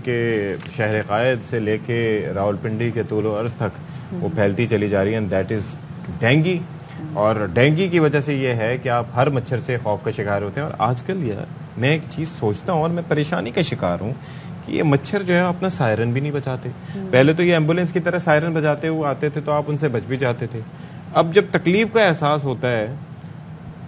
کہ شہر قائد سے لے کے راولپنڈی کے طول و عرض تک وہ پھیلتی چلی جا رہی ہے. That is dengue. اور ڈینگی کی وجہ سے یہ ہے کہ آپ ہر مچھر سے خوف کا شکار ہوتے ہیں. اور آج کل یار میں ایک چیز سوچتا ہوں اور میں پریشانی کا شکار ہوں کہ یہ مچھر جو ہے اپنا سائرن بھی نہیں بچاتے. پہلے تو یہ ایمبولینس کی طرح سائرن بجاتے ہوئے آتے تھے تو آپ ان سے بچ بھی جاتے تھے. اب جب تکلیف کا احساس ہوتا ہے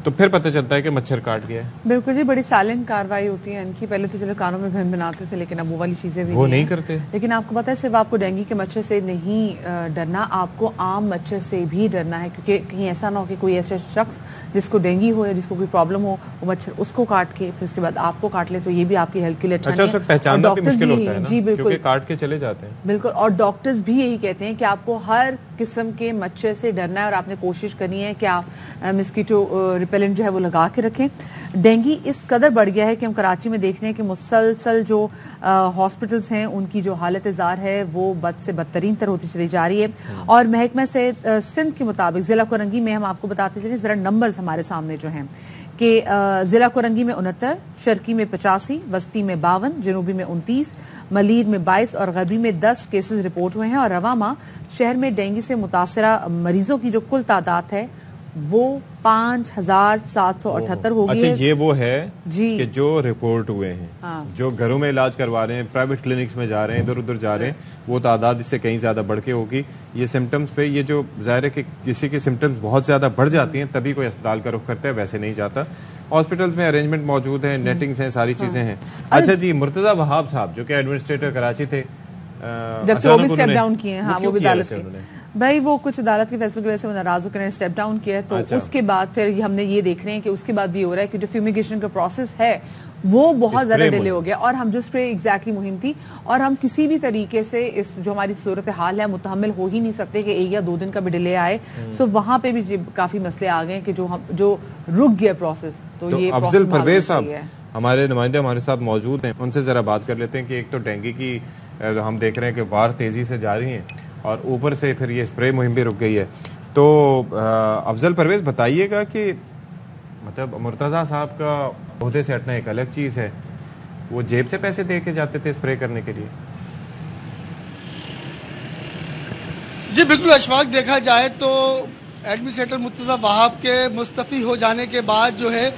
تو پھر پتہ چلتا ہے کہ مچھر کاٹ گیا ہے. بالکل جی, بڑی سائلنٹ کاروائی ہوتی ہے ان کی. پہلے تو چلو کانوں میں بھن بناتے تھے, لیکن اب وہ والی چیزیں بھی وہ نہیں کرتے. لیکن آپ کو پتا ہے صرف آپ کو ڈینگی کے مچھر سے نہیں ڈرنا, آپ کو عام مچھر سے بھی ڈرنا ہے, کیونکہ کہیں ایسا نہ ہو کہ کوئی ایسا شخص جس کو ڈینگی ہو یا جس کو کوئی پرابلم ہو, وہ مچھر اس کو کاٹ کے پھر اس کے بعد آپ کو کاٹ لے, تو یہ بھی آپ کی ہیلتھ کے لیے اچھا نہیں ہے. اچھا, پہچاننا بھی مشکل ہوتا ہے نا, جی بالکل, کیونکہ کاٹ کے چلے جاتے ہیں. بالکل. اور ڈاکٹرز بھی یہی کہتے ہیں کہ آپ کو ہر قسم کے مچھر سے ڈرنا ہے اور آپ نے کوشش کرنی ہے کہ آپ مسکیٹو ریپیلنٹ جو ہے وہ لگا کے رکھیں. ڈینگی اس قدر بڑھ گیا ہے کہ ہم کراچی میں دیکھ رہے ہیں کہ مسلسل جو ہاسپٹلز ہیں ان کی جو حالت زار ہے وہ بد سے بدترین تر ہوتی چلی جا رہی ہے. اور محکمہ صحت سندھ کے مطابق ضلع کورنگی میں ہم آپ کو بتاتے چلیں ذرا نمبرز ہمارے سامنے جو ہیں کہ ضلع کورنگی میں 69, شرقی میں 85, وسطی میں 52, جنوبی میں 29, ملیر میں 22 اور غربی میں 10 کیسز رپورٹ ہوئے ہیں. اور رواں ماہ شہر میں ڈینگی سے متاثرہ مریضوں کی جو کل تعداد ہے وہ 5778 ہو گئی ہے. اچھا, یہ وہ ہے کہ جو رپورٹ ہوئے ہیں, جو گھروں میں علاج کروا رہے ہیں, پرائیویٹ کلینکس میں جا رہے ہیں, ادھر ادھر جا رہے ہیں, وہ تعداد اس سے کہیں زیادہ بڑھ کے ہوگی. یہ سمٹمز پہ, یہ جو ظاہر ہے کہ کسی کے سمٹمز بہت زیادہ بڑھ جاتی ہیں تبھی کوئی اسپتال کا رخ کرتا ہے, ویسے نہیں جاتا. ہاسپٹلز میں ارینجمنٹ موجود ہیں, نیٹنگز ہیں, ساری چیزیں ہیں. اچھا جی, مرتضی وہاب صاحب جو کہ ایڈمنسٹریٹر کراچی تھے, جب سے وہ بھی اسٹیپ ڈاؤن کیے ہیں, وہ بھی عدالت کے بھائی وہ کچھ عدالت کے فیصلوں کی وجہ سے وہ ناراض ہو کر اسٹیپ ڈاؤن کیا ہے. تو اس کے بعد پھر ہم نے یہ دیکھ رہے ہیں کہ اس کے بعد بھی ہو رہا ہے کہ جو فیومیگیشن کا پروسیس ہے وہ بہت زیادہ ڈیلے ہو گیا. اور ہم جو اسپرے ایگزیکٹلی مہم تھی, اور ہم کسی بھی طریقے سے اس جو ہماری صورتحال ہے متحمل ہو ہی نہیں سکتے کہ 1 یا 2 دن کا بھی ڈیلے آئے. سو وہاں پہ بھی کافی مسئلے آ گئے کہ جو رک گیا پروسیس. تو یہ افضل پرویز صاحب ہمارے نمائندے ہمارے ساتھ موجود ہیں, ان سے ذرا بات کر لیتے ہیں کہ ایک تو ڈینگی کی ہم دیکھ رہے ہیں کہ وار تیزی سے جاری ہیں اور اوپر سے پھر یہ اسپرے مہم بھی رک گئی ہے. تو افضل پرویز بتائیے گا کہ مطلب مرتضیٰ صاحب کا عہدے سے ہٹنا ایک الگ چیز ہے, وہ جیب سے پیسے دے کے جاتے تھے اسپرے کرنے کے لیے. جی بالکل اشفاق, دیکھا جائے تو ایڈمنسٹریٹر مرتضیٰ وہاب کے مستعفی ہو جانے کے بعد جو ہے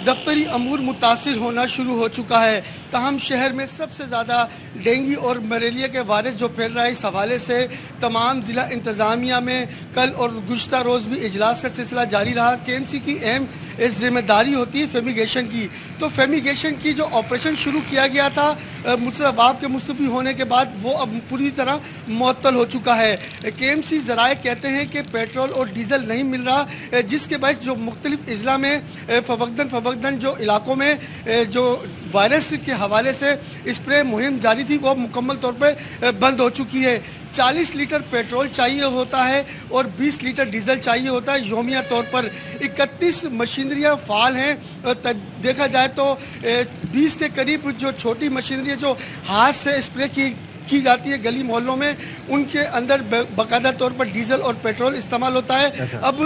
دفتری امور متاثر ہونا شروع ہو چکا ہے. تاہم شہر میں سب سے زیادہ ڈینگی اور ملیریا کے وائرس جو پھیل رہا ہے, اس حوالے سے تمام ضلع انتظامیہ میں کل اور گزشتہ روز بھی اجلاس کا سلسلہ جاری رہا. کے ایم سی کی اہم ذمہ داری ہوتی ہے فیمیگیشن کی. تو فیمیگیشن کی جو آپریشن شروع کیا گیا تھا مرتضیٰ وہاب کے مستعفی ہونے کے بعد, وہ اب پوری طرح معطل ہو چکا ہے. کے ایم سی ذرائع کہتے ہیں کہ پیٹرول اور ڈیزل نہیں مل رہا, جس کے باعث جو مختلف اضلاع میں فوقدن جو علاقوں میں جو وائرس کے حوالے سے اسپرے مہم جاری تھی وہ مکمل طور پہ بند ہو چکی ہے. 40 لیٹر پیٹرول چاہیے ہوتا ہے اور 20 لیٹر ڈیزل چاہیے ہوتا ہے یومیہ طور پر. 31 مشینریاں فعال ہیں. دیکھا جائے تو 20 کے قریب جو چھوٹی مشینری جو ہاتھ سے اسپرے کی جاتی ہے گلی محلوں میں, ان کے اندر باقاعدہ طور پر ڈیزل اور پیٹرول استعمال ہوتا ہے. اب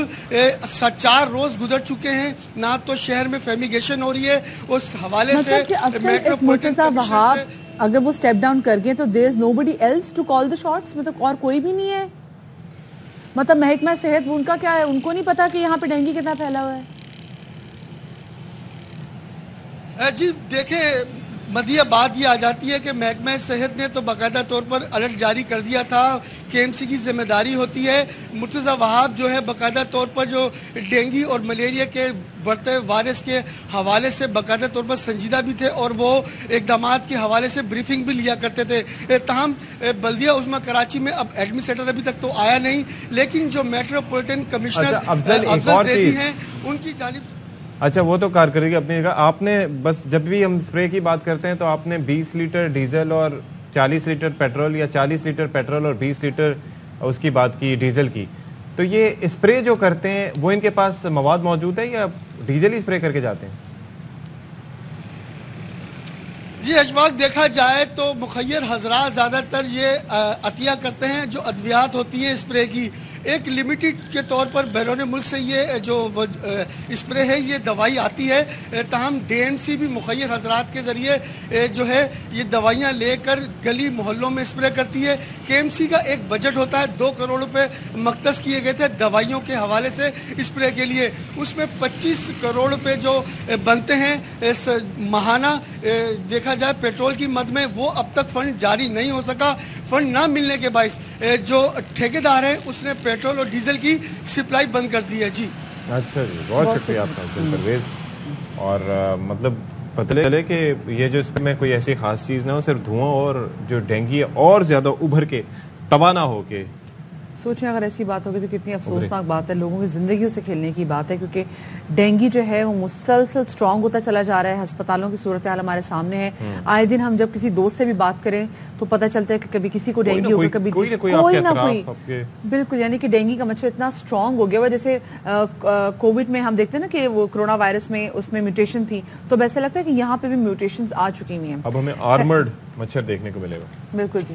4 روز گزر چکے ہیں, نہ تو شہر میں فیمیگیشن ہو رہی ہے. اس حوالے سے مرتضیٰ وہاب اگر وہ سٹیپ ڈاؤن کر گئے تو there is nobody else to call the shots, مطلب اور کوئی بھی نہیں ہے. مطلب محکمہ صحت ان کا کیا ہے, ان کو نہیں پتا کہ یہاں پہ ڈینگی کتنا پھیلا ہوا ہے. جی دیکھیں, مدیہ بات یہ آ جاتی ہے کہ محکمہ صحت نے تو باقاعدہ طور پر الرٹ جاری کر دیا تھا. کے ایم سی کی ذمہ داری ہوتی ہے. مرتضیٰ وہاب جو ہے باقاعدہ طور پر جو ڈینگی اور ملیریا کے بڑھتے وائرس کے حوالے سے باقاعدہ طور پر سنجیدہ بھی تھے اور وہ اقدامات کے حوالے سے بریفنگ بھی لیا کرتے تھے. تاہم بلدیہ عظمیٰ کراچی میں اب ایڈمنسٹریٹر ابھی تک تو آیا نہیں, لیکن جو میٹروپولیٹن کمشنر افضل زیدی ہیں ان کی جانب سے. اچھا, وہ تو کارکردگی اپنی جگہ. آپ نے بس جب بھی ہم اسپرے کی بات کرتے ہیں تو آپ نے 20 لیٹر ڈیزل اور 40 لیٹر پیٹرول یا 40 لیٹر پیٹرول اور 20 لیٹر اس کی بات کی ڈیزل کی. تو یہ اسپرے جو کرتے ہیں وہ ان کے پاس مواد موجود ہے یا ڈیزل ہی اسپرے کر کے جاتے ہیں؟ جی اشفاق, دیکھا جائے تو مخیر حضرات زیادہ تر یہ عطیہ کرتے ہیں جو ادویات ہوتی ہیں اسپرے کی. ایک لمیٹڈ کے طور پر بیرون ملک سے یہ جو اسپرے ہے یہ دوائی آتی ہے، تاہم DMC بھی مخیر حضرات کے ذریعے جو ہے یہ دوائیاں لے کر گلی محلوں میں اسپرے کرتی ہے۔ KMC کا ایک بجٹ ہوتا ہے، 2 کروڑ روپے مختص کیے گئے تھے دوائیوں کے حوالے سے اسپرے کے لیے، اس میں 25 کروڑ روپے جو بنتے ہیں ماہانہ دیکھا جائے پیٹرول کی مد میں، وہ اب تک فنڈ جاری نہیں ہو سکا۔ فنڈ نہ ملنے کے باعث جو ٹھیکیدار ہے اس نے پیٹرول اور ڈیزل کی سپلائی بند کر دی ہے۔ جی اچھا جی، بہت شکریہ آپ کا پرویز۔ اور مطلب پتہ چلے کہ یہ جو اس میں کوئی ایسی خاص چیز نہ ہو، صرف دھواں اور جو ڈینگی اور زیادہ ابھر کے تباہ نہ ہو کے سوچیں اگر ایسی بات ہوگی تو کتنی افسوسناک بات ہے، لوگوں کی زندگیوں سے کھیلنے کی بات ہے، کیونکہ ڈینگی جو ہے وہ مسلسل سٹرونگ ہوتا چلا جا رہا ہے۔ ہسپتالوں کی صورتحال ہمارے سامنے ہے، آئے دن ہم جب کسی دوست سے بھی بات کریں تو پتہ چلتا ہے کہ کبھی کسی کو ڈینگی ہوگا، کبھی کوئی نہ کوئی، بالکل، یعنی کہ ڈینگی کا مچھر اتنا سٹرونگ ہو گیا ہوا، جیسے کووڈ میں ہم دیکھتے ہیں نا کہ وہ کرونا وائرس میں اس میں میوٹیشن تھی، تو ایسا لگتا ہے کہ یہاں پہ بھی میوٹیشن آ چکی ہوئی ہیں۔ اب ہمیں آرمرڈ مچھر دیکھنے کو ملے گا۔ بالکل جی۔